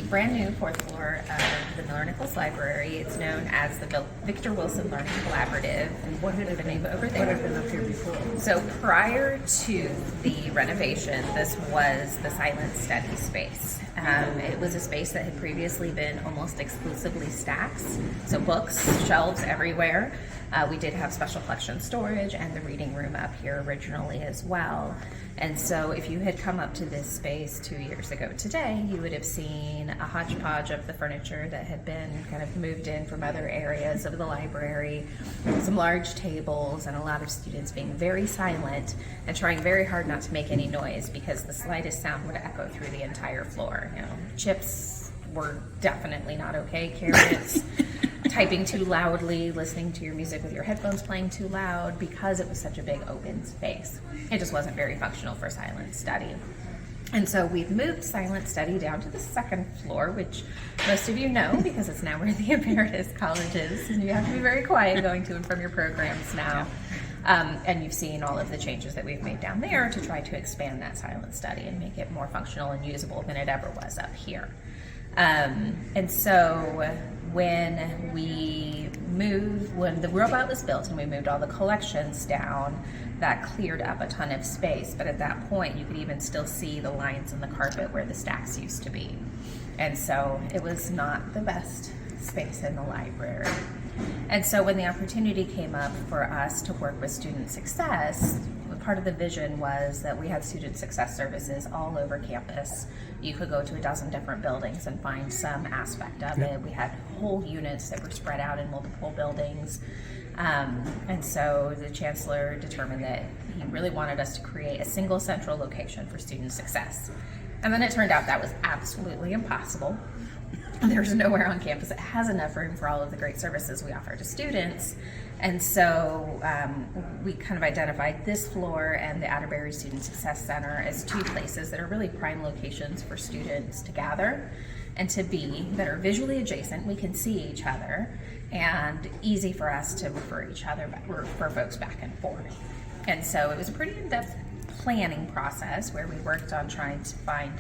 brand new fourth floor of the Miller Nichols Library. It's known as the Victor Wilson Learning Collaborative. And what had been over there. What had been up here before? So prior to the renovation, this was the silent study space. It was a space that had previously been almost exclusively stacks, so books, shelves everywhere. We did have special collection storage and the reading room up here originally as well. And so if you had come up to this space 2 years ago today, you would have seen a hodgepodge of the furniture that had been kind of moved in from other areas of the library, some large tables, and a lot of students being very silent and trying very hard not to make any noise because the slightest sound would echo through the entire floor. You know, chips were definitely not okay, carrots, typing too loudly, listening to your music with your headphones playing too loud because it was such a big open space. It just wasn't very functional for silent study. And so we've moved silent study down to the second floor, which most of you know because it's now where the Emeritus College is, and you have to be very quiet going to and from your programs now. And you've seen all of the changes that we've made down there to try to expand that silent study and make it more functional and usable than it ever was up here. And so when the robot was built and we moved all the collections down, that cleared up a ton of space. But at that point, you could even still see the lines in the carpet where the stacks used to be. And so it was not the best space in the library. And so when the opportunity came up for us to work with student success, part of the vision was that we had student success services all over campus. You could go to a dozen different buildings and find some aspect of it. We had whole units that were spread out in multiple buildings. And so the chancellor determined that he really wanted us to create a single central location for student success. And then it turned out that was absolutely impossible. There's nowhere on campus that has enough room for all of the great services we offer to students. And so we kind of identified this floor and the Atterbury Student Success Center as two places that are really prime locations for students to gather and to be, that are visually adjacent. We can see each other and easy for us to refer folks back and forth. And so it was a pretty in-depth planning process where we worked on trying to find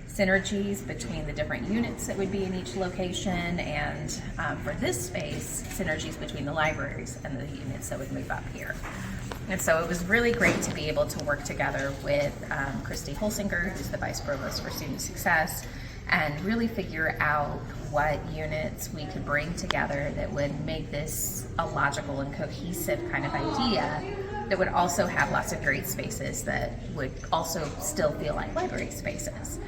synergies between the different units that would be in each location, and for this space, synergies between the libraries and the units that would move up here. And so it was really great to be able to work together with Christy Holsinger, who's the Vice Provost for Student Success, and really figure out what units we could bring together that would make this a logical and cohesive kind of idea that would also have lots of great spaces that would also still feel like library spaces.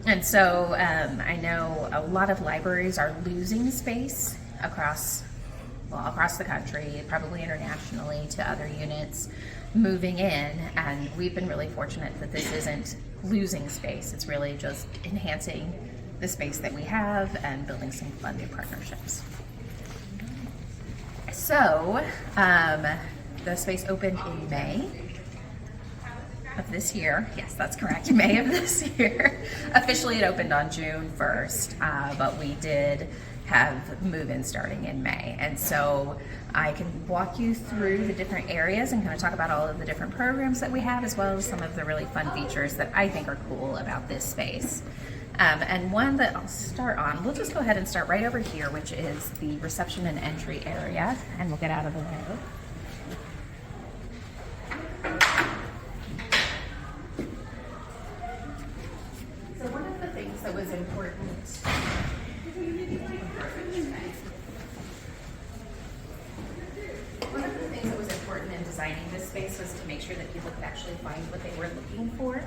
And so I know a lot of libraries are losing space across the country, probably internationally, to other units moving in, and we've been really fortunate that this isn't losing space. It's really just enhancing the space that we have and building some fun new partnerships. So the space opened in May of this year. Yes, that's correct. May of this year. Officially, it opened on June 1st, but we did have move-in starting in May. And so I can walk you through the different areas and kind of talk about all of the different programs that we have, as well as some of the really fun features that I think are cool about this space. And one that I'll start on, we'll just go ahead and start right over here, which is the reception and entry area, and we'll get out of the way. That was important. One of the things that was important in designing this space was to make sure that people could actually find what they were looking for.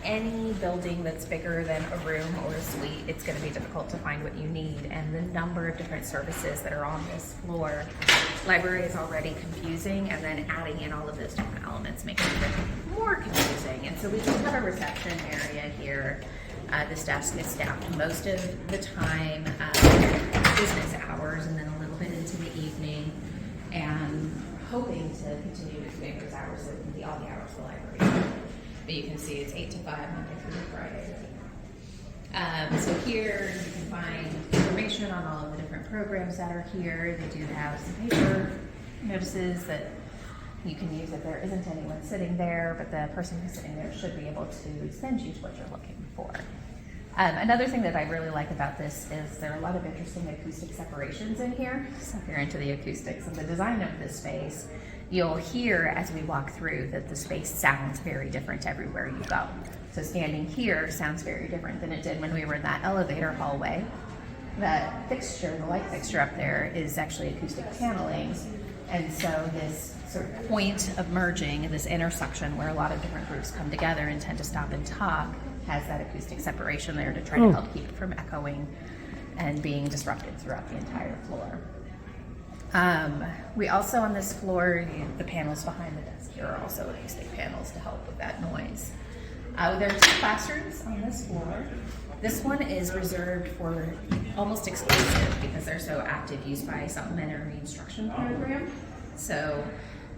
Any building that's bigger than a room or a suite, it's going to be difficult to find what you need, and the number of different services that are on this floor, library is already confusing, and then adding in all of those different elements makes it even more confusing. And so we do have a reception area here. This desk is staffed most of the time, business hours, and then a little bit into the evening, and hoping to continue to make those hours so it can be all the hours of the library. But you can see it's 8 to 5, Monday through Friday. So here you can find information on all of the different programs that are here. They do have some paper notices that you can use if there isn't anyone sitting there, but the person who's sitting there should be able to send you to what you're looking for. Another thing that I really like about this is there are a lot of interesting acoustic separations in here. So if you're into the acoustics and the design of this space, you'll hear as we walk through that the space sounds very different everywhere you go. So standing here sounds very different than it did when we were in that elevator hallway. That fixture, the light fixture up there, is actually acoustic paneling. And so this sort of point of merging, this intersection where a lot of different groups come together and tend to stop and talk, has that acoustic separation there to try to help keep it from echoing and being disrupted throughout the entire floor. We also on this floor, the panels behind the desk here are also acoustic panels to help with that noise. There are 2 classrooms on this floor. This one is reserved for almost exclusive because they're so active use by supplementary instruction program. So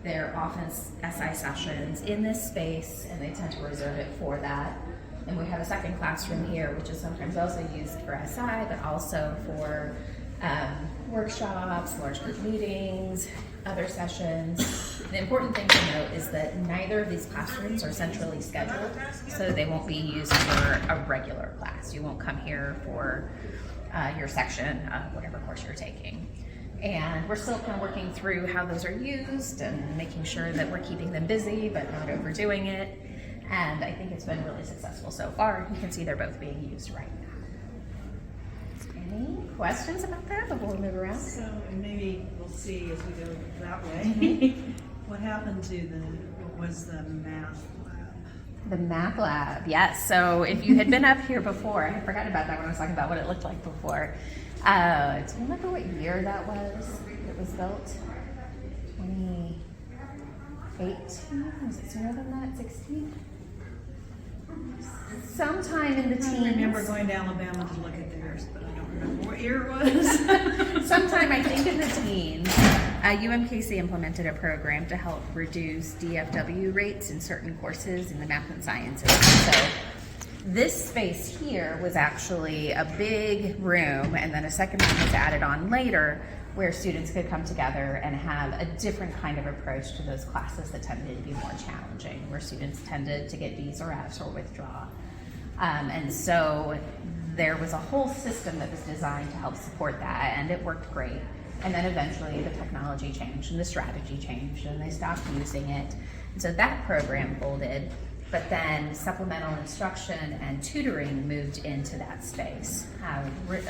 there are often SI sessions in this space and they tend to reserve it for that. And we have a second classroom here, which is sometimes also used for SI, but also for workshops, large group meetings, other sessions. The important thing to note is that neither of these classrooms are centrally scheduled, so they won't be used for a regular class. You won't come here for your section of whatever course you're taking. And we're still kind of working through how those are used and making sure that we're keeping them busy but not overdoing it. And I think it's been really successful so far. You can see they're both being used right now. Any questions about that before we move around? So maybe we'll see as we go that way. What happened to what was the math lab? The math lab, yes. So if you had been up here before, I forgot about that when I was talking about what it looked like before. Do you remember what year that was? It was built 2018? Was it sooner than that? 16? Sometime in the teens. I remember going to Alabama to look at theirs, but I don't remember what year it was. Sometime, I think, in the teens, UMKC implemented a program to help reduce DFW rates in certain courses in the math and sciences. So this space here was actually a big room, and then a second room was added on later where students could come together and have a different kind of approach to those classes that tended to be more challenging, where students tended to get B's or F's or withdraw. And so there was a whole system that was designed to help support that, and it worked great. And then eventually the technology changed and the strategy changed and they stopped using it. And so that program folded, but then supplemental instruction and tutoring moved into that space.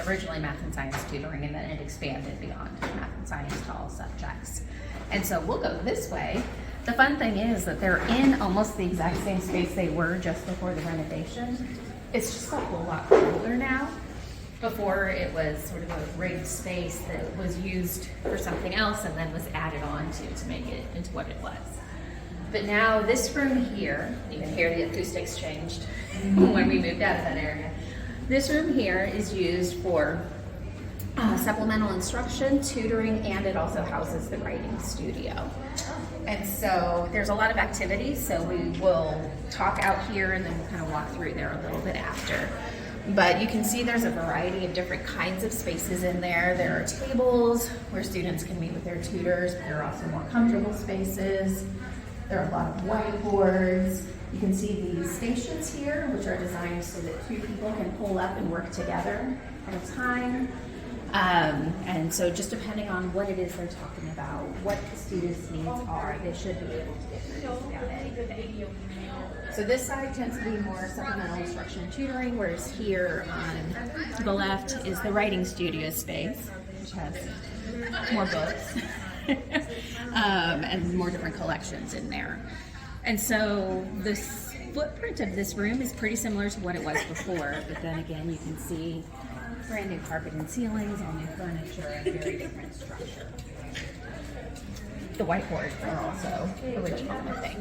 Originally math and science tutoring, and then it expanded beyond math and science to all subjects. And so we'll go this way. The fun thing is that they're in almost the exact same space they were just before the renovation. It's just a whole lot cooler now. Before it was sort of a rigged space that was used for something else and then was added on to make it into what it was. But now this room here, you can hear the acoustics changed when we moved out of that area. This room here is used for supplemental instruction, tutoring, and it also houses the writing studio. And so there's a lot of activities, so we will talk out here and then we'll kind of walk through there a little bit after. But you can see there's a variety of different kinds of spaces in there. There are tables where students can meet with their tutors, but there are also more comfortable spaces. There are a lot of whiteboards. You can see these stations here, which are designed so that 2 people can pull up and work together at a time. And so just depending on what it is they're talking about, what the students' needs are, they should be able to get through without anything. So this side tends to be more supplemental instruction and tutoring, whereas here on the left is the writing studio space, which has more books. And more different collections in there. And so the footprint of this room is pretty similar to what it was before, but then again you can see brand new carpet and ceilings, all new furniture, and very different structure. The whiteboards are also original, I think.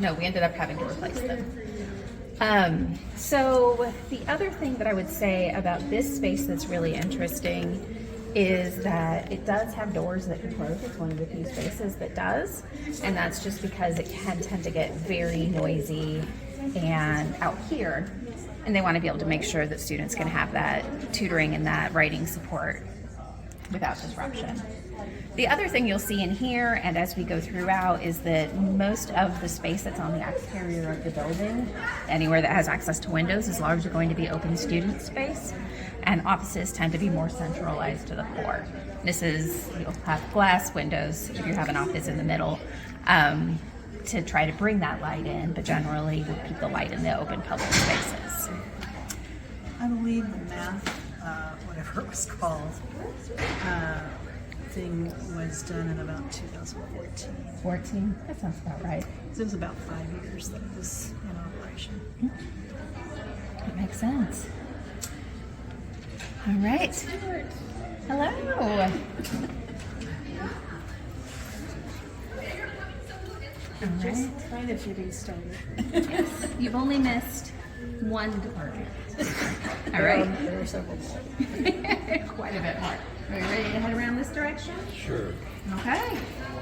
No, we ended up having to replace them. So the other thing that I would say about this space that's really interesting is that it does have doors that can close. It's one of the few spaces that does, and that's just because it can tend to get very noisy and out here, and they want to be able to make sure that students can have that tutoring and that writing support without disruption. The other thing you'll see in here, and as we go throughout, is that most of the space that's on the exterior of the building, anywhere that has access to windows, is largely going to be open student space, and offices tend to be more centralized to the core. You'll have glass windows if you have an office in the middle, to try to bring that light in, but generally we'll keep the light in the open public spaces. I believe the math, whatever it was called, thing was done in about 2014. 14? That sounds about right. So it was about 5 years that it was in operation. That makes sense. All right. Hello. Just kind of getting started. Yes, you've only missed one department. All right. There are several more. Quite a bit more. Are you ready to head around this direction? Sure. Okay.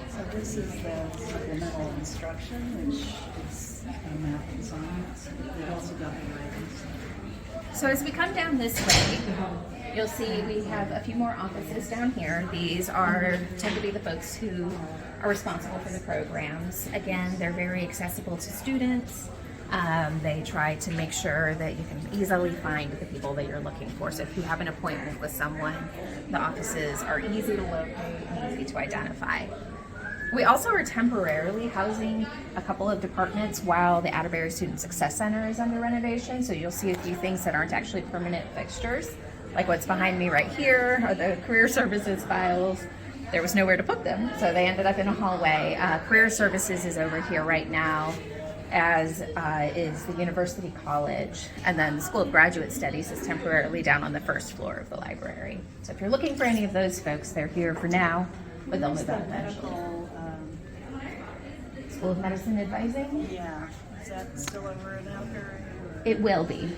So this is the supplemental instruction, which is math and science. We've also got the writing. So as we come down this way, you'll see we have a few more offices down here. These tend to be the folks who are responsible for the programs. Again, they're very accessible to students. They try to make sure that you can easily find the people that you're looking for. So if you have an appointment with someone, the offices are easy to locate and easy to identify. We also are temporarily housing a couple of departments while the Atterbury Student Success Center is under renovation. So you'll see a few things that aren't actually permanent fixtures, like what's behind me right here are the career services files. There was nowhere to put them, so they ended up in a hallway. Career services is over here right now, as is the University College, and then the School of Graduate Studies is temporarily down on the first floor of the library. So if you're looking for any of those folks, they're here for now, but they'll move out eventually. School of Medicine Advising? Yeah, is that still over in Atterbury? It will be.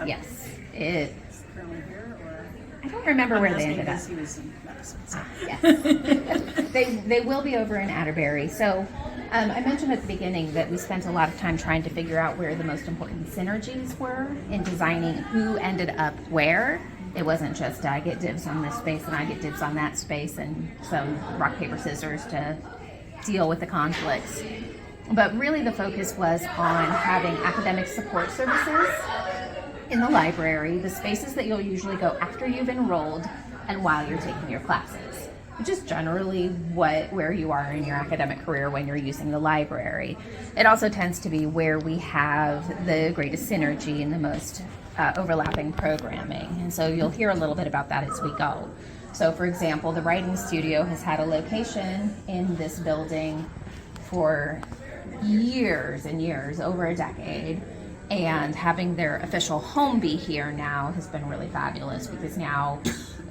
Yes. Currently here, or? I don't remember where they ended up. He was in medicine. So. Yes. they will be over in Atterbury. So I mentioned at the beginning that we spent a lot of time trying to figure out where the most important synergies were in designing who ended up where. It wasn't just I get dibs on this space and I get dibs on that space and some rock, paper, scissors to deal with the conflicts. But really the focus was on having academic support services in the library, the spaces that you'll usually go after you've enrolled and while you're taking your classes, which is generally where you are in your academic career when you're using the library. It also tends to be where we have the greatest synergy and the most overlapping programming. And so you'll hear a little bit about that as we go. So for example, the writing studio has had a location in this building for years and years, over a decade. And having their official home be here now has been really fabulous, because now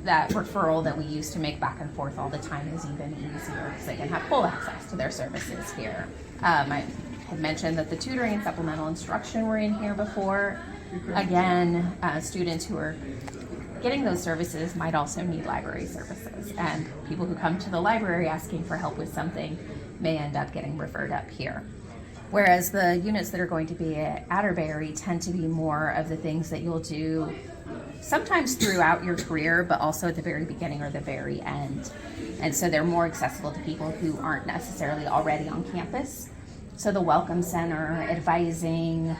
that referral that we used to make back and forth all the time is even easier because they can have full access to their services here. I had mentioned that the tutoring and supplemental instruction were in here before. Again, students who are getting those services might also need library services, and people who come to the library asking for help with something may end up getting referred up here. Whereas the units that are going to be at Atterbury tend to be more of the things that you'll do sometimes throughout your career, but also at the very beginning or the very end. And so they're more accessible to people who aren't necessarily already on campus. So the Welcome Center, advising,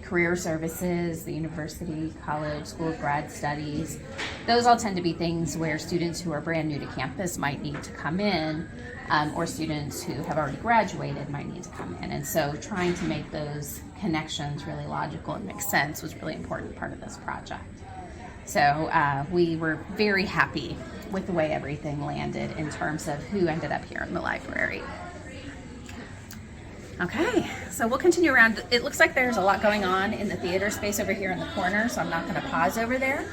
career services, the University College, School of Grad Studies, those all tend to be things where students who are brand new to campus might need to come in, or students who have already graduated might need to come in. And so trying to make those connections really logical and make sense was really important part of this project. So we were very happy with the way everything landed in terms of who ended up here in the library. Okay, so we'll continue around. It looks like there's a lot going on in the theater space over here in the corner, so I'm not going to pause over there.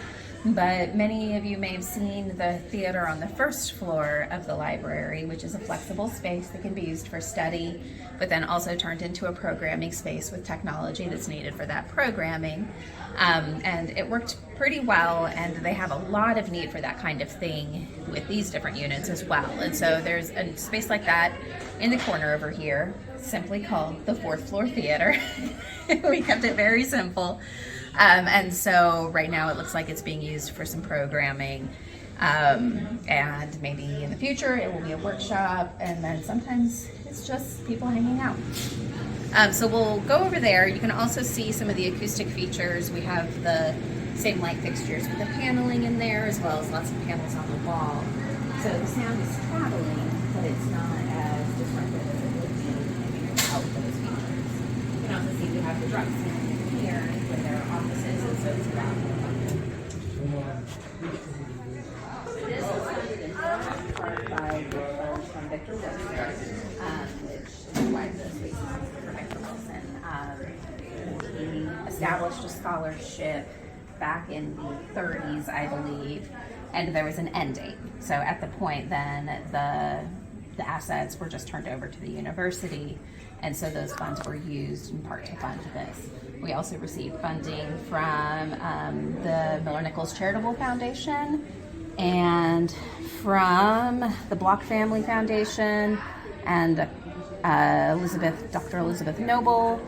But many of you may have seen the theater on the first floor of the library, which is a flexible space that can be used for study, but then also turned into a programming space with technology that's needed for that programming. And it worked pretty well, and they have a lot of need for that kind of thing with these different units as well. And so there's a space like that in the corner over here, simply called the fourth floor theater. We kept it very simple. And so right now it looks like it's being used for some programming. And maybe in the future it will be a workshop, and then sometimes it's just people hanging out. So we'll go over there. You can also see some of the acoustic features. We have the same light fixtures with the paneling in there, as well as lots of panels on the wall. So the sound is traveling, but it's not as disruptive as it would be without those features. You can also see we have the drum stand in here where there are offices, and so it's a lot more. This is funded in part by the funds from Victor Wilson, which is why the space is for Victor Wilson. He established a scholarship back in the 30s, I believe, and there was an end date. So at the point then, the assets were just turned over to the university, and so those funds were used in part to fund this. We also received funding from the Miller Nichols Charitable Foundation and from the Block Family Foundation and Dr. Elizabeth Noble.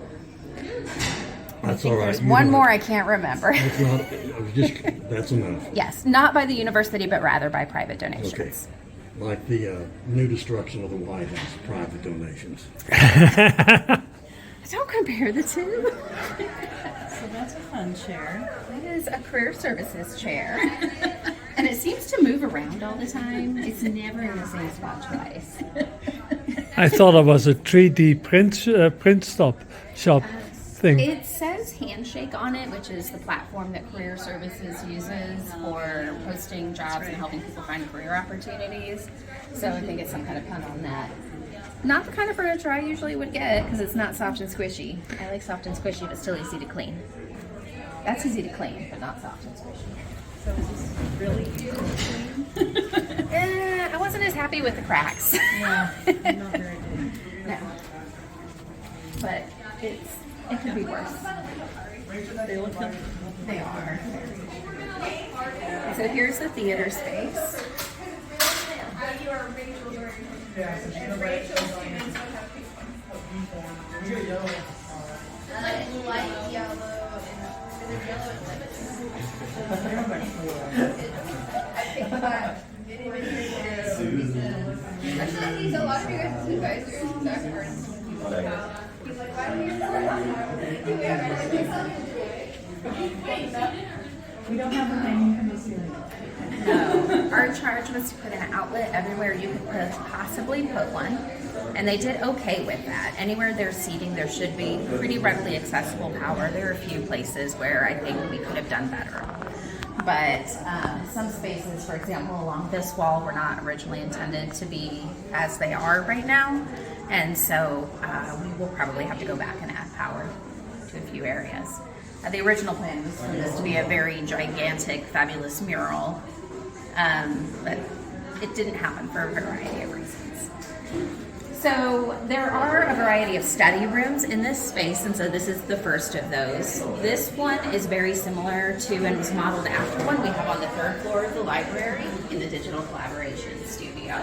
That's all right. There's one more I can't remember. That's enough. Yes, not by the university, but rather by private donations. Okay. Like the new destruction of the White House, private donations. Don't compare the two. So that's a fun chair. It is a career services chair. And it seems to move around all the time. It's never in the same spot twice. I thought it was a 3D print shop thing. It says Handshake on it, which is the platform that Career Services uses for posting jobs and helping people find career opportunities. So I think it's some kind of pun on that. Not the kind of furniture I usually would get because it's not soft and squishy. I like soft and squishy, but still easy to clean. That's easy to clean, but not soft and squishy. So is this really easy to clean? I wasn't as happy with the cracks. Yeah, not very good. No. But it could be worse. They look good. They are. So here's the theater space. We don't have a hanging from the ceiling. No, our charge was to put an outlet everywhere you could possibly put one, and they did okay with that. Anywhere there's seating, there should be pretty readily accessible power. There are a few places where I think we could have done better. But some spaces, for example, along this wall were not originally intended to be as they are right now, and so we will probably have to go back and add power to a few areas. The original plan was for this to be a very gigantic, fabulous mural, but it didn't happen for a variety of reasons. So there are a variety of study rooms in this space, and so this is the first of those. This one is very similar to and was modeled after one we have on the third floor of the library in the digital collaboration studio.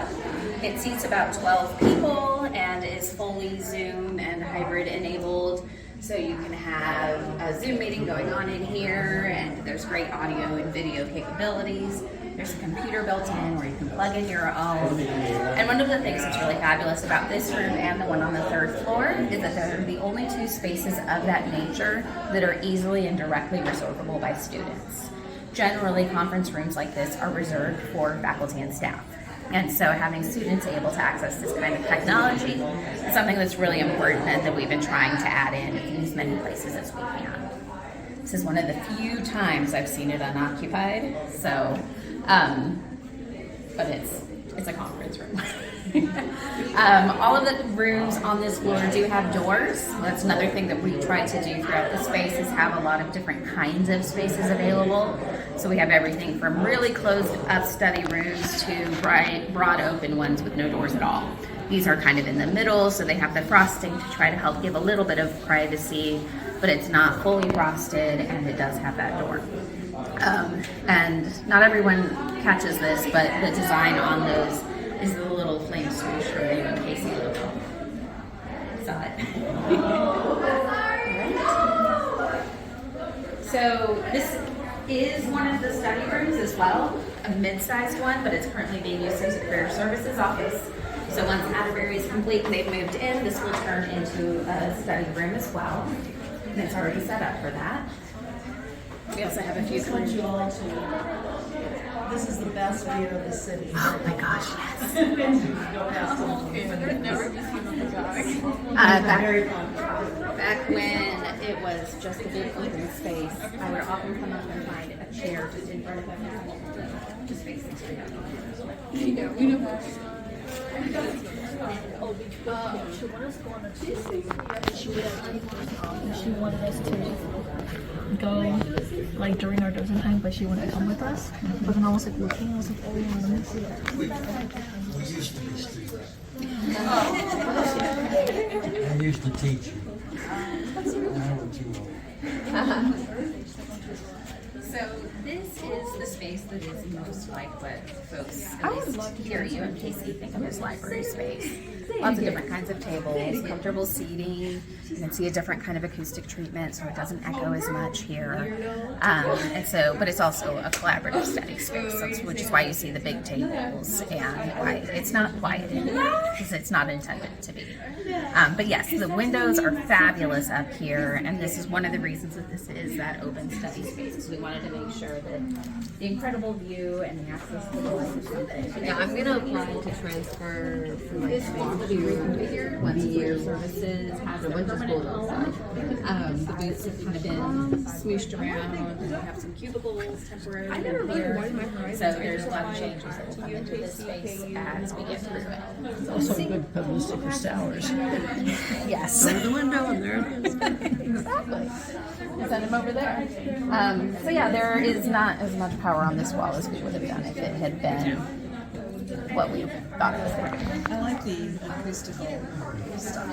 It seats about 12 people and is fully Zoom and hybrid enabled. So you can have a Zoom meeting going on in here, and there's great audio and video capabilities. There's a computer built in where you can plug in your own. And one of the things that's really fabulous about this room and the one on the third floor is that they're the only two spaces of that nature that are easily and directly reservable by students. Generally, conference rooms like this are reserved for faculty and staff. And so having students able to access this kind of technology is something that's really important and that we've been trying to add in as many places as we can. This is one of the few times I've seen it unoccupied, so, but it's a conference room. All of the rooms on this floor do have doors. That's another thing that we try to do throughout the space is have a lot of different kinds of spaces available. So we have everything from really closed up study rooms to broad open ones with no doors at all. These are kind of in the middle, so they have the frosting to try to help give a little bit of privacy, but it's not fully frosted and it does have that door. And not everyone catches this, but the design on those is the little flame swoosh from the UMKC logo. Saw it. So this is one of the study rooms as well. a mid-sized one, but it's currently being used as a career services office. So once Atterbury is complete and they've moved in, this will turn into a study room as well. And it's already set up for that. We also have a few. This is the best view of the city. Oh my gosh, yes. Back when it was just a big open space, I would often come up and find a chair just in front of everyone, just facing straight out. She wanted us to go on a Tuesday. She wanted us to go like during our dozen time, but she wanted to come with us. But then I was like looking, I was like, oh, let me see it. We used to be students. I used to teach you. Now we're too old. So this is the space that is most like what folks here at UMKC think of as library space. Lots of different kinds of tables, comfortable seating. You can see a different kind of acoustic treatment, so it doesn't echo as much here. But it's also a collaborative study space, which is why you see the big tables and why it's not quiet because it's not intended to be. But yes, the windows are fabulous up here, and this is one of the reasons that this is that open study space. Because we wanted to make sure that the incredible view and the access to the light is something. Yeah, I'm gonna apply to transfer from like SWAT to Once career services has their permanent home, the booths have kind of been smooshed around, and we have some cubicles temporarily here. So there's a lot of changes that will come into this space as we get through it. It's also good publicity for Stowers. Yes. Go to the window and there it is. Exactly. Send them over there. So yeah, there is not as much power on this wall as we would have done if it had been what we thought it was going to be. I like the acoustical stuff.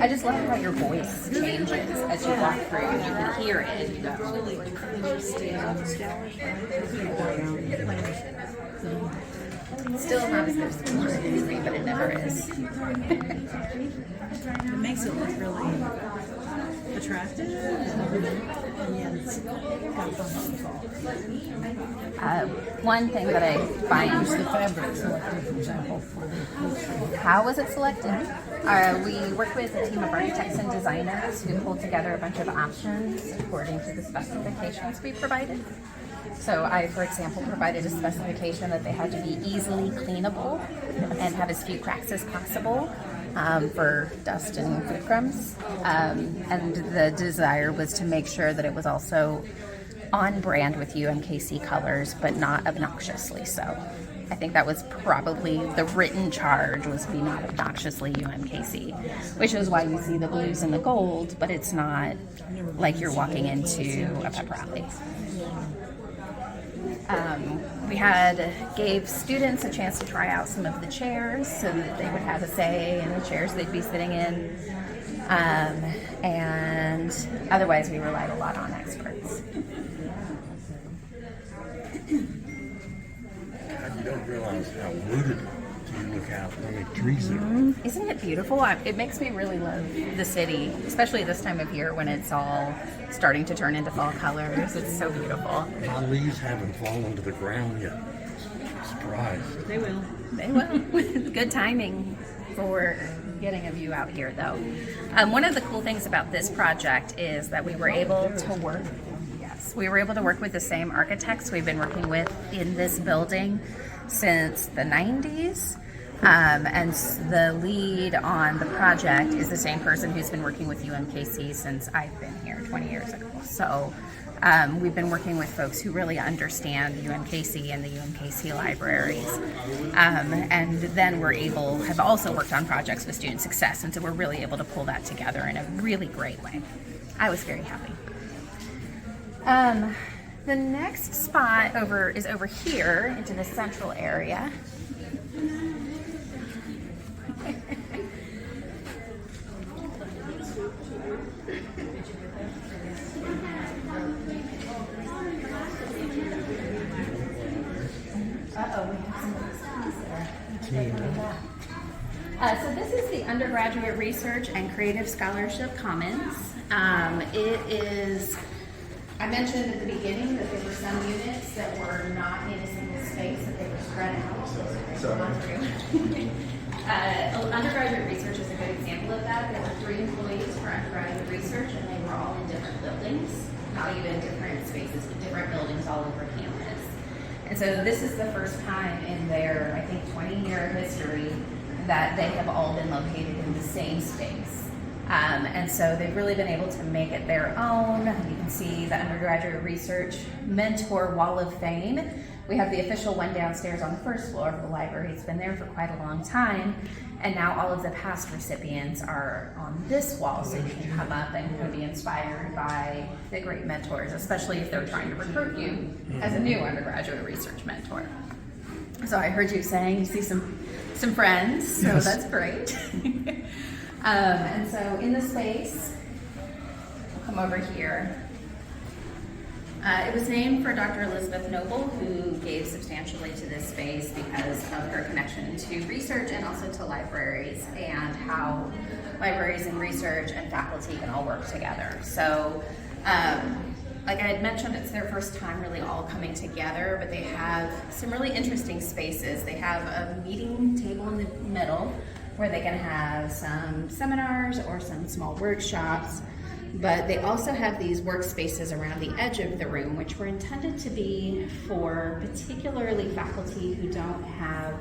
I just love how your voice changes as you walk through. You can hear it. You go, Really interesting. still not as good as the but it never is. It makes it look really attractive. And yet it's got One thing that I find, The fabric selected, for example, for the how was it selected? We worked with a team of architects and designers who pulled together a bunch of options according to the specifications we provided. So I, for example, provided a specification that they had to be easily cleanable and have as few cracks as possible for dust and food crumbs. And the desire was to make sure that it was also on brand with UMKC colors, but not obnoxiously so. I think that was probably the written charge, was be not obnoxiously UMKC, which is why you see the blues and the gold, but it's not like you're walking into a pep rally. We gave students a chance to try out some of the chairs so that they would have a say in the chairs they'd be sitting in. And otherwise we relied a lot on experts. You don't realize how wooded till you look out how many trees there are. Isn't it beautiful? It makes me really love the city, especially this time of year when it's all starting to turn into fall colors. It's so beautiful. My leaves haven't fallen to the ground yet. Surprised. They will. They will. Good timing for getting a view out here, though. One of the cool things about this project is that we were able to work. Yes, we were able to work with the same architects we've been working with in this building since the 90s. And the lead on the project is the same person who's been working with UMKC since I've been here 20 years ago. So we've been working with folks who really understand UMKC and the UMKC libraries. And then have also worked on projects with student success. And so we're really able to pull that together in a really great way. I was very happy. The next spot is over here into the central area. So this is the Undergraduate Research and Creative Scholarship Commons. It is I mentioned at the beginning that there were some units that were not in a single space, that they were spread out. Undergraduate research is a good example of that. There were 3 employees for undergraduate research, and they were all in different buildings, not even in different spaces, but different buildings all over campus. And so this is the first time in their, I think, 20-year history that they have all been located in the same space. And so they've really been able to make it their own. You can see the undergraduate research mentor wall of fame. We have the official one downstairs on the first floor of the library. It's been there for quite a long time. And now all of the past recipients are on this wall, so you can come up and kind of be inspired by the great mentors, especially if they're trying to recruit you as a new undergraduate research mentor. So I heard you saying you see some friends, so Yes. that's great. And so in the space, we'll come over here. It was named for Dr. Elizabeth Noble, who gave substantially to this space because of her connection to research and also to libraries, and how libraries and research and faculty can all work together. So, like I had mentioned, it's their first time really all coming together, but they have some really interesting spaces. They have a meeting table in the middle where they can have some seminars or some small workshops. But they also have these workspaces around the edge of the room, which were intended to be for particularly faculty who don't have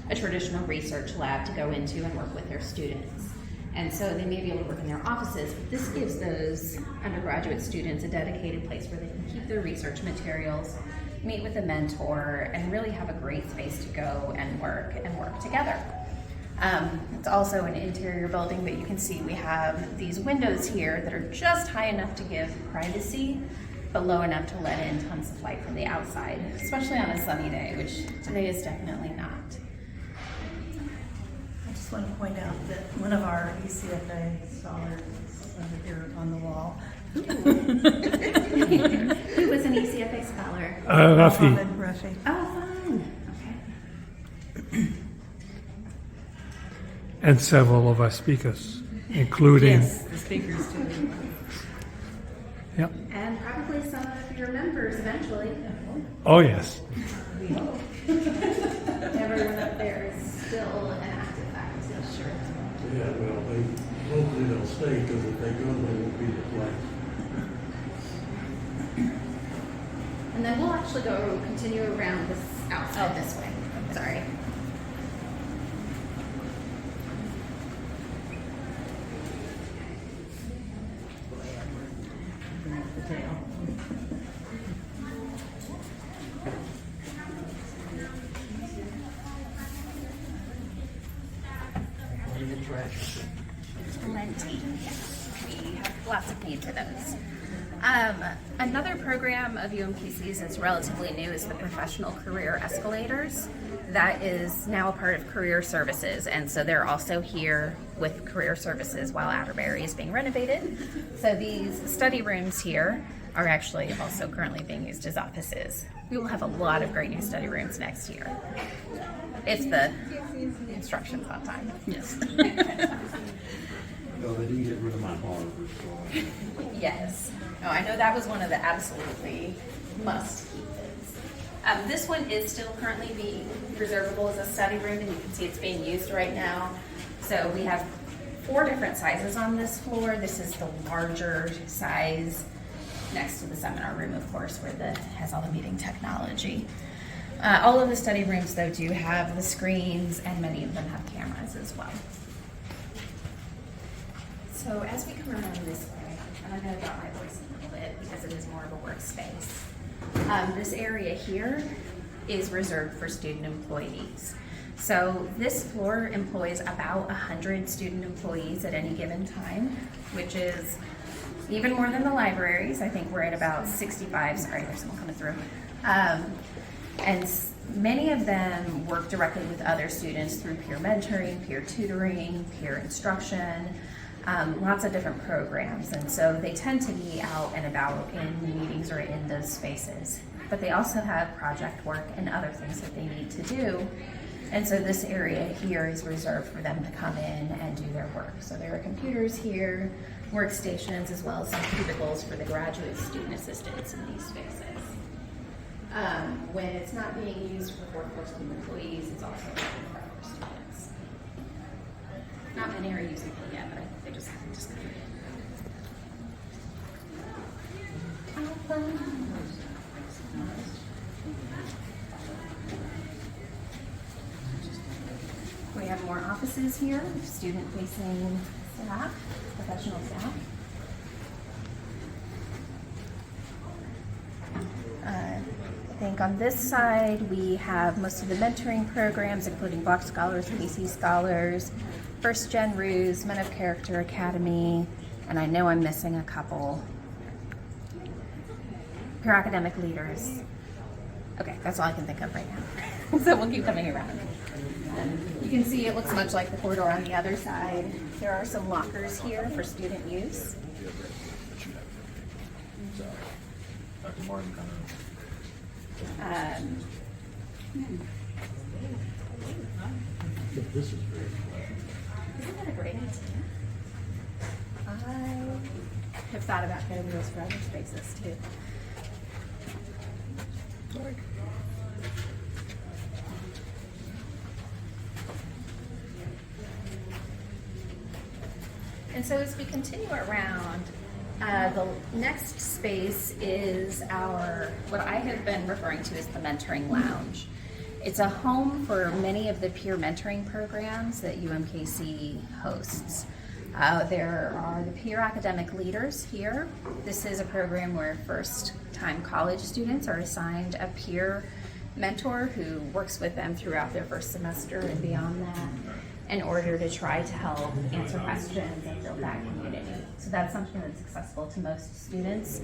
a traditional research lab to go into and work with their students. And so they may be able to work in their offices, but this gives those undergraduate students a dedicated place where they can keep their research materials, meet with a mentor, and really have a great space to go and work together. It's also an interior building, but you can see we have these windows here that are just high enough to give privacy, but low enough to let in tons of light from the outside, especially on a sunny day, which today is definitely not. I just want to point out that one of our ECFA scholars is over here on the wall. Who was an ECFA scholar? Rafi. Mohammed Rafi. Oh, fun. Okay. And several of our speakers, including. Yes, the speakers too. Yep. And probably some of your members eventually. Oh, yes. Everyone up there is still an active faculty. Sure. Yeah, well, hopefully they'll stay, because if they go, they won't be replaced. And then we'll actually continue around this outside this way. Sorry. Plenty, yes. We have lots of need for those. Another program of UMKC's that's relatively new is the Professional Career Escalators. That is now a part of Career Services, and so they're also here with Career Services while Atterbury is being renovated. So these study rooms here are actually also currently being used as offices. We will have a lot of great new study rooms next year, if the instruction's on time. Yes. No, they didn't get rid of my harbor, so. Yes. Oh, I know that was one of the absolutely must-keep things. This one is still currently being reservable as a study room, and you can see it's being used right now. So we have 4 different sizes on this floor. This is the larger size next to the seminar room, of course, where has all the meeting technology. All of the study rooms, though, do have the screens, and many of them have cameras as well. So as we come around this way, and I'm going to drop my voice a little bit because it is more of a workspace. This area here is reserved for student employees. So this floor employs about 100 student employees at any given time, which is even more than the libraries. I think we're at about 65. Sorry, there's someone coming through. And many of them work directly with other students through peer mentoring, peer tutoring, peer instruction, lots of different programs. And so they tend to be out and about in meetings or in those spaces. But they also have project work and other things that they need to do. And so this area here is reserved for them to come in and do their work. So there are computers here, workstations, as well as some cubicles for the graduate student assistants in these spaces. When it's not being used for workforce team employees, it's also open for our students. Not many are using it yet, but I think they just haven't discovered it. We have more offices here, student-facing staff, professional staff. I think on this side, we have most of the mentoring programs, including Block Scholars, PC Scholars, First Gen Ruse, Men of Character Academy, and I know I'm missing a couple. Peer academic leaders. Okay, that's all I can think of right now. So we'll keep coming around. You can see it looks much like the corridor on the other side. There are some lockers here for student use. This is very Isn't that a great idea? I have thought about getting those for other spaces too. And so as we continue around, the next space is what I have been referring to as the mentoring lounge. It's a home for many of the peer mentoring programs that UMKC hosts. There are the peer academic leaders here. This is a program where first-time college students are assigned a peer mentor who works with them throughout their first semester and beyond that in order to try to help answer questions and build that community. So that's something that's accessible to most students.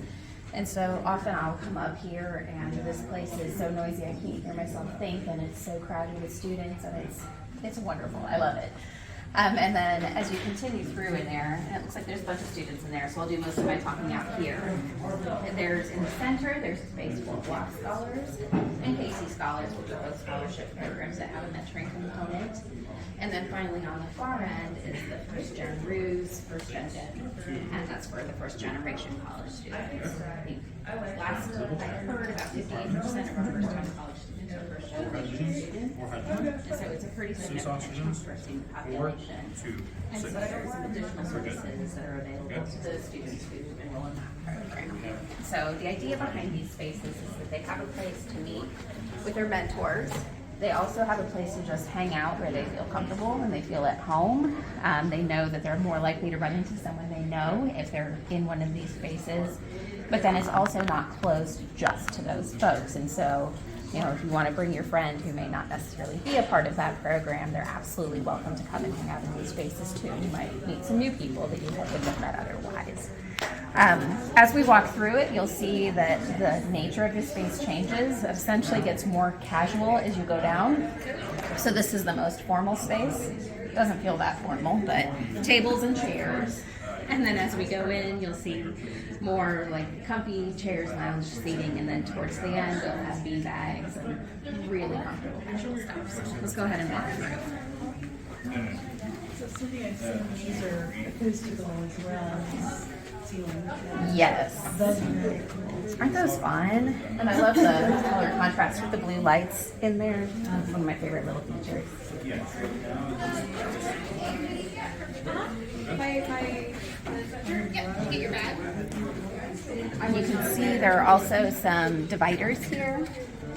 And so often I'll come up here and this place is so noisy I can't hear myself think, and it's so crowded with students, and it's wonderful. I love it. And then as you continue through in there, and it looks like there's a bunch of students in there, so I'll do most of my talking out here. And there's in the center, there's a space for Block Scholars and KC Scholars, which are both scholarship programs that have a mentoring component. And then finally on the far end is the First Gen Ruse, First Gen, and that's for the first generation college students. I think last I heard about 58% of our first time college students are first generation students. And so it's a pretty significant chunk for a student population. And so there's some additional services that are available to those students who enroll in that program. So the idea behind these spaces is that they have a place to meet with their mentors. They also have a place to just hang out where they feel comfortable and they feel at home. They know that they're more likely to run into someone they know if they're in one of these spaces. But then it's also not closed just to those folks. And so, you know, if you want to bring your friend who may not necessarily be a part of that program, they're absolutely welcome to come and hang out in these spaces too. You might meet some new people that you wouldn't have met otherwise. As we walk through it, you'll see that the nature of the space changes. It essentially gets more casual as you go down. So this is the most formal space. It doesn't feel that formal, but tables and chairs. And then as we go in, you'll see more like comfy chairs, lounge seating, and then towards the end, they'll have bean bags and really comfortable casual stuff. So let's go ahead and walk through. So Cindy, I've seen these are acoustical as well as ceiling. Yes. Those are really cool. Aren't those fun? And I love the color contrast with the blue lights in there. It's one of my favorite little features. Yep, get your bag. And you can see there are also some dividers here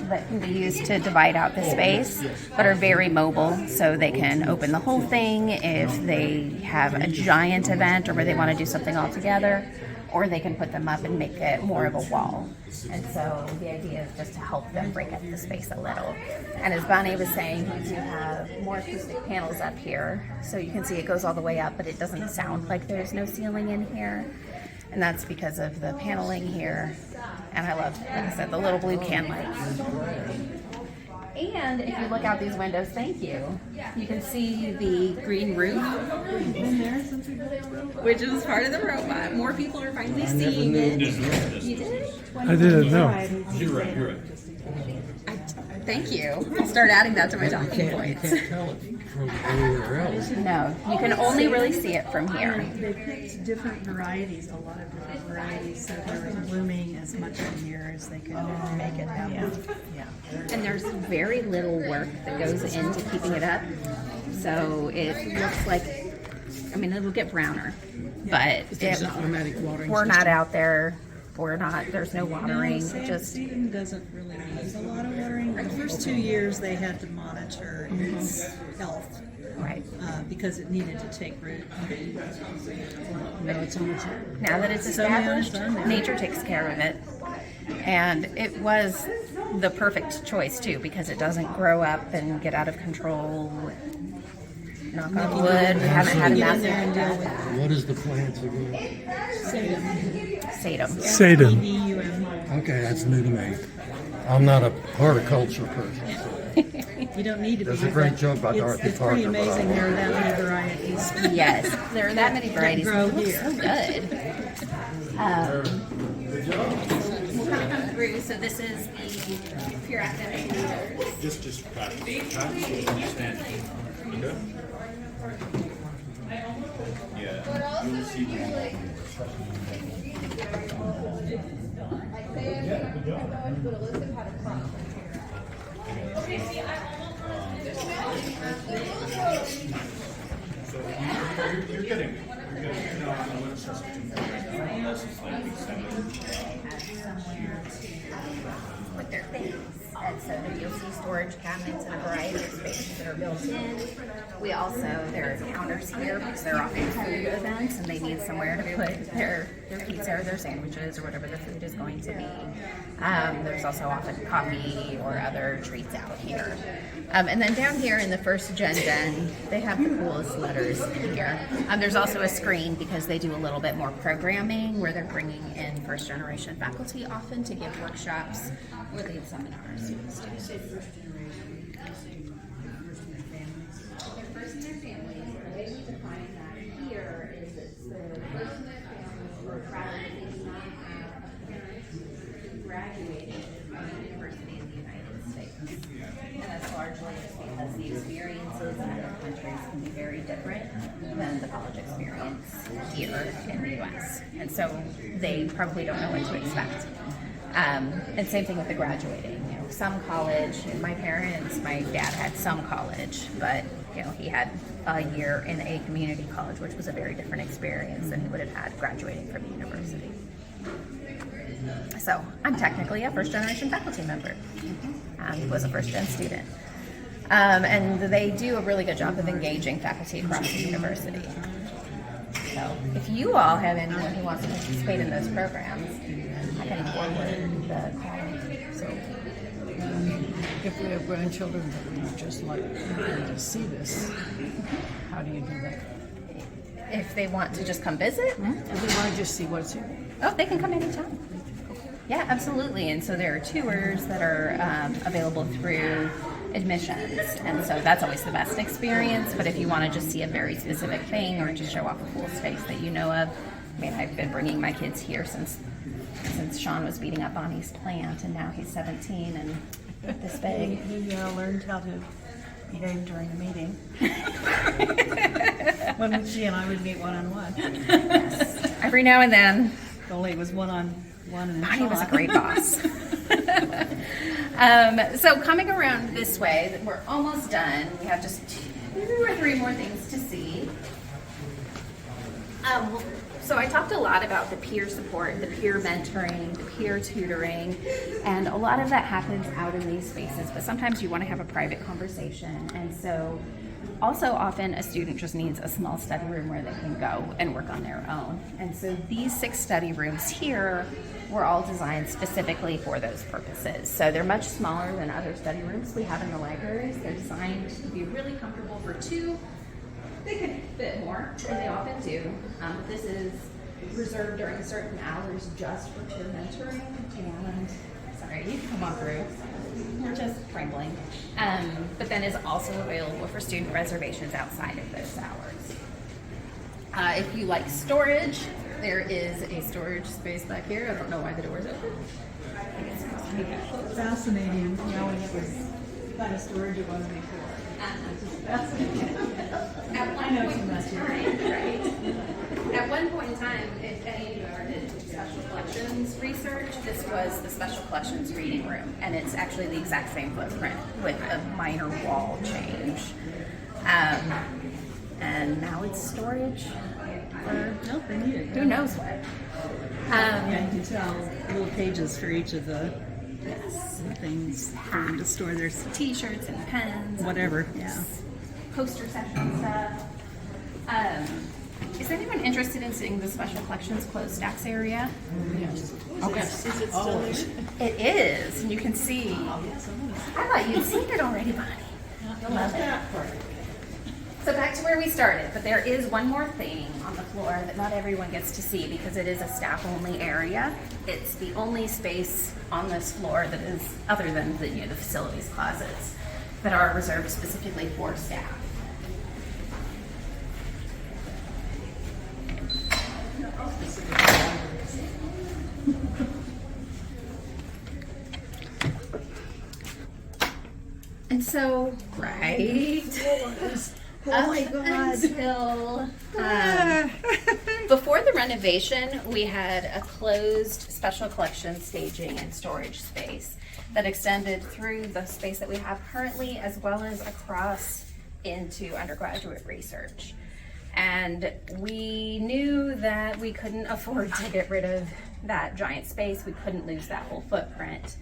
that can be used to divide out the space, but are very mobile, so they can open the whole thing if they have a giant event or where they want to do something all together, or they can put them up and make it more of a wall. And so the idea is just to help them break up the space a little. And as Bonnie was saying, we do have more acoustic panels up here, so you can see it goes all the way up, but it doesn't sound like there's no ceiling in here. And that's because of the paneling here. And I love, like I said, the little blue can lights. And if you look out these windows, thank you, you can see the green roof, which is part of the robot. More people are finally seeing it. You did? I didn't know. You're right. Thank you. I'll start adding that to my You talking can't points. tell it from anywhere else. No, you can only really see it from here. They picked different varieties, a lot of different varieties, so they were blooming as much a year as they could make it happen. Yeah. And there's very little work that goes into keeping it up. So it looks like, I mean, it'll get browner, but There's an automatic watering we're system. not out there. There's no watering. Just Seeding doesn't really need a lot of watering. The first 2 years they had to monitor its health right. because it needed to take root. No, it's on its own. Now that it's established, nature takes care of it. And it was the perfect choice too, because it doesn't grow up and get out of control. Knock on wood, we haven't had a Get in there and deal massive with What is the plants again? sedum. Sedum. EUM. Okay, that's new to me. I'm not a horticulture person. So. You don't need to be. There's a great joke by It's- Dorothy It's pretty Parker, but I amazing won't. there are that many varieties. Yes, there are that many varieties. grow It looks here. so good. We'll kind of come through. So this is the pure academic. Just practice. Stand. You good? Yeah. You'll see you're getting it. You know, I'm going to stress this is like extended. With their things. And so that you'll see storage cabinets in a variety of spaces that are built in. We also, there are counters here because they're often food events and they need somewhere to put their pizza or their sandwiches or whatever the food is going to be. There's also often coffee or other treats out here. And then down here in the first gen den, they have the coolest letters in here. There's also a screen because they do a little bit more programming where they're bringing in first generation faculty often to give workshops or lead seminars with the students. They're first in their families. The way we define that here is it's the first in their families who are proud that they do not have a parent who graduated from a university in the United States. And that's largely just because the experiences in other countries can be very different than the college experience here in the US. And so they probably don't know what to expect. And same thing with the graduating. You know, some college. My dad had some college, but you know, he had a year in a community college, which was a very different experience than he would have had graduating from the university. So I'm technically a first generation faculty member. He was a first gen student. And they do a really good job of engaging faculty across the university. So if you all have anyone who wants to participate in those programs, I can forward the call. So If we have grandchildren that we just like to see this, how do you do that? if they want to just come visit, If they want to just see what's here. oh, they can come anytime. Yeah, absolutely. And so there are tours that are available through admissions. And so that's always the best experience. But if you want to just see a very specific thing or just show off a cool space that you know of, I mean, I've been bringing my kids here since Sean was beating up Bonnie's plant, and now he's 17 and this big. He learned how to behave during a meeting. When she and I would meet one-on-one. Every now and then, Only it was one-on-one and Bonnie was a Sean. great boss. So coming around this way, we're almost done. We have just 2 or 3 more things to see. So I talked a lot about the peer support, the peer mentoring, the peer tutoring, and a lot of that happens out in these spaces, but sometimes you want to have a private conversation. And so also often a student just needs a small study room where they can go and work on their own. And so these 6 study rooms here were all designed specifically for those purposes. So they're much smaller than other study rooms we have in the libraries. They're designed to be really comfortable for 2. They can fit more, and they often do. This is reserved during certain hours just for peer mentoring. And sorry, you can come on through. We're just rambling. But then is also available for student reservations outside of those hours. If you like storage, there is a storage space back here. I don't know why the door's open. I think it's supposed to be that close. Fascinating, when it was kind of storage you want to be for. I know too much. Right. At one point in time, if any of you ever did special collections research, this was the special collections reading room, and it's actually the exact same footprint with a minor wall change. And now it's storage for They need it. who knows what. Yeah, you can tell little pages for each of the things for them to store their T-shirts and pens, whatever. Yeah. poster section stuff. Is anyone interested in seeing the special collections closed stacks area? Yes. Okay. Is it still there? It is, and you can see. I thought you'd seen it already, Bonnie. You'll love it. So back to where we started, but there is one more thing on the floor that not everyone gets to see because it is a staff-only area. It's the only space on this floor that is, other than the facilities closets, that are reserved specifically for staff. And so, right, up until before the renovation, we had a closed special collection staging and storage space that extended through the space that we have currently, as well as across into undergraduate research. And we knew that we couldn't afford to get rid of that giant space. We couldn't lose that whole footprint.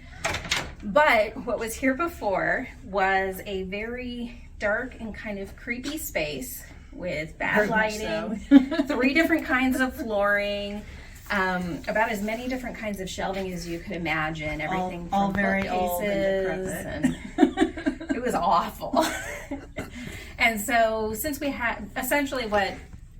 But what was here before was a very dark and kind of creepy space with bad lighting, 3 different kinds of flooring, about as many different kinds of shelving as you could imagine, everything all from very old bookcases, and and it was awful. And so since we had, essentially what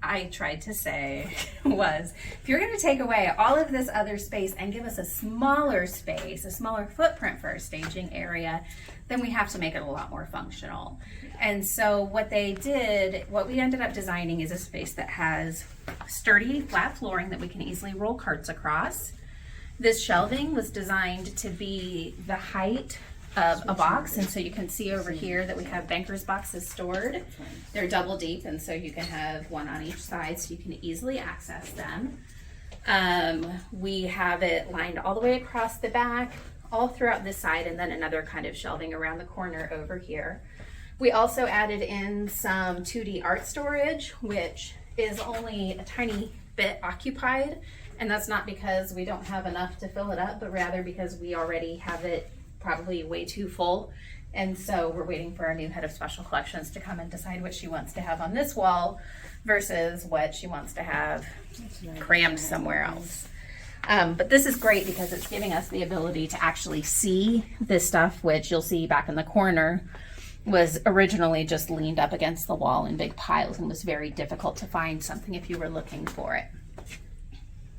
I tried to say was, if you're going to take away all of this other space and give us a smaller space, a smaller footprint for our staging area, then we have to make it a lot more functional. And so what they did, what we ended up designing is a space that has sturdy flat flooring that we can easily roll carts across. This shelving was designed to be the height of a box, and so you can see over here that we have bankers boxes stored. They're double deep, and so you can have one on each side so you can easily access them. We have it lined all the way across the back, all throughout this side, and then another kind of shelving around the corner over here. We also added in some 2D art storage, which is only a tiny bit occupied, and that's not because we don't have enough to fill it up, but rather because we already have it probably way too full. And so we're waiting for our new head of special collections to come and decide what she wants to have on this wall versus what she wants to have crammed somewhere else. But this is great because it's giving us the ability to actually see this stuff, which you'll see back in the corner was originally just leaned up against the wall in big piles and was very difficult to find something if you were looking for it.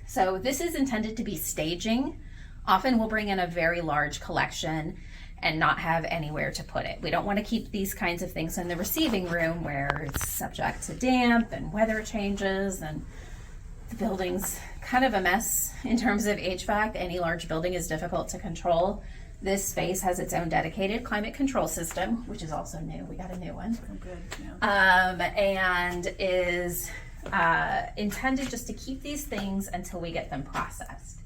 So this is intended to be staging. Often we'll bring in a very large collection and not have anywhere to put it. We don't want to keep these kinds of things in the receiving room where it's subject to damp and weather changes, and the building's kind of a mess in terms of HVAC. Any large building is difficult to control. This space has its own dedicated climate control system, which is also new. We got a new one. Oh, good. Yeah. And is intended just to keep these things until we get them processed.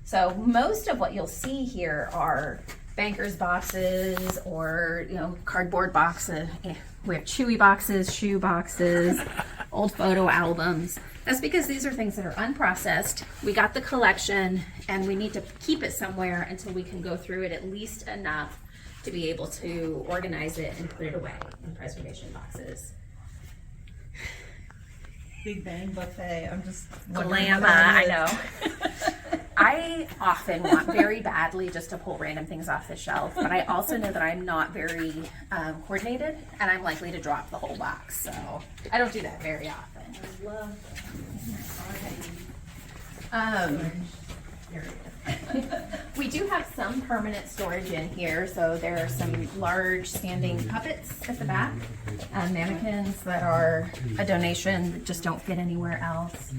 So most of what you'll see here are bankers boxes or cardboard boxes. We have Chewy boxes, shoe boxes, old photo albums. That's because these are things that are unprocessed. We got the collection and we need to keep it somewhere until we can go through it at least enough to be able to organize it and put it away in preservation boxes. Big Bang buffet. I'm just Glamour, I know. I often want very badly just to pull random things off the shelf, but I also know that I'm not very coordinated and I'm likely to drop the whole box, so I don't do that very often. I love We do have some permanent storage in here, so there are some large standing puppets at the back, mannequins that are a donation that just don't fit anywhere else.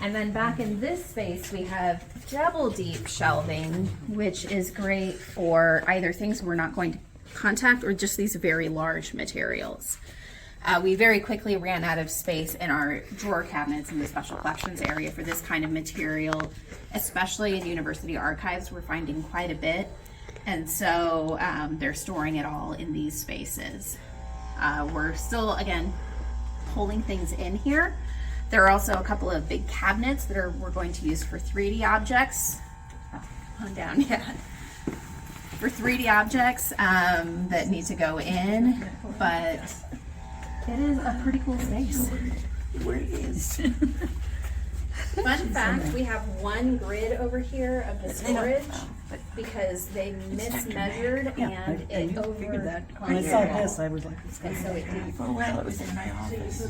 And then back in this space, we have double deep shelving, which is great for either things we're not going to contact or just these very large materials. We very quickly ran out of space in our drawer cabinets in the special collections area for this kind of material, especially in university archives. We're finding quite a bit, and so they're storing it all in these spaces. We're still, again, pulling things in here. There are also a couple of big cabinets that we're going to use for 3D objects. On down, yeah. For 3D objects that need to go in, but it is a pretty cool space. Where it is. Fun fact, we have one grid over here of the storage because they mismeasured and it Figured that. over. When I saw this, I was like, And so it did. For a while, it was in my office.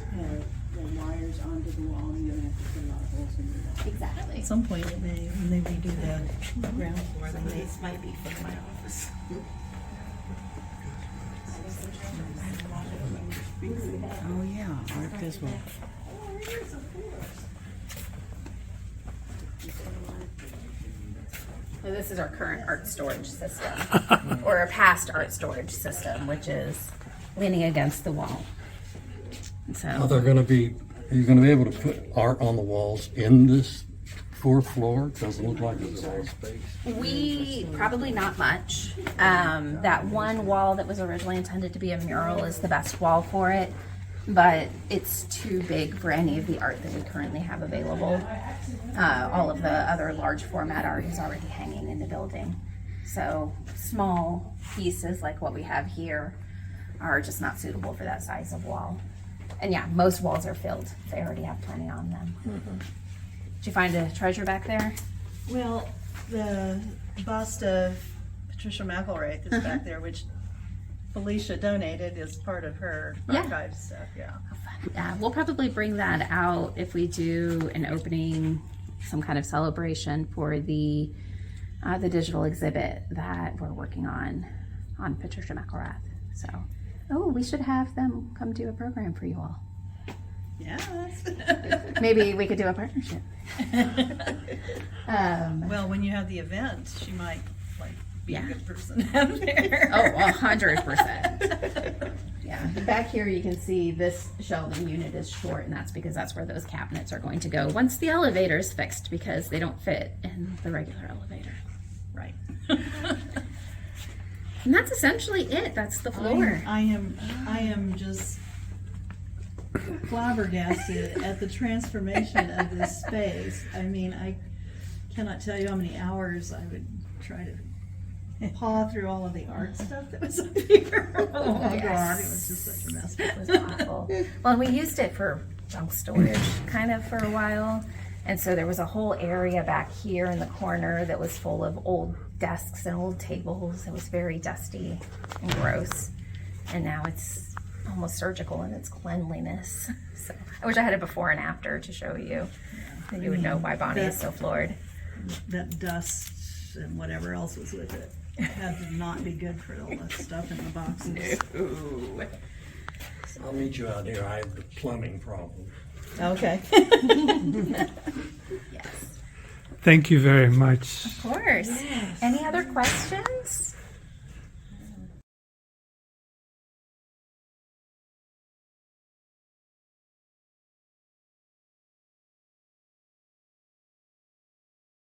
The wires onto the wall, and you're gonna have to fill out holes in the wall. Exactly. at some point, when they redo the ground floor, they may. This might be for my office. Oh, yeah, Art Griswold. So this is our current art storage system, or our past art storage system, which is leaning against the wall. So Are you gonna be able to put art on the walls in this fourth floor? It doesn't look like it's a lot of space. we probably not much. That one wall that was originally intended to be a mural is the best wall for it, but it's too big for any of the art that we currently have available. All of the other large format art is already hanging in the building. So small pieces like what we have here are just not suitable for that size of wall. And yeah, most walls are filled. They already have plenty on them. Did you find a treasure back there? Well, the bust of Patricia McElrath is back there, which Felicia donated as part of her Yeah. archive stuff, yeah. Yeah, we'll probably bring that out if we do an opening, some kind of celebration for the digital exhibit that we're working on Patricia McElrath. So, we should have them come do a program for you all. Yeah, Maybe we could do a partnership. well, when you have the event, she might be Yeah. a good person to have there. 100%. Yeah, back here you can see this shelving unit is short, and that's because that's where those cabinets are going to go once the elevator's fixed, because they don't fit in the regular elevator. Right. And that's essentially it. That's the floor. I am just flabbergasted at the transformation of this space. I mean, I cannot tell you how many hours I would try to paw through all of the art stuff that was up here. Oh my God, it was just such a mess. It was awful. Well, we used it for junk storage kind of for a while. And so there was a whole area back here in the corner that was full of old desks and old tables. It was very dusty and gross. And now it's almost surgical in its cleanliness. So I wish I had a before and after to show you. Then you would know why Bonnie is so floored. That dust and whatever else was with it had to not be good for all that stuff in the boxes. Ooh. I'll meet you out here. I have the plumbing problem. Okay. Yes. Thank you very much. Of course. Any other questions?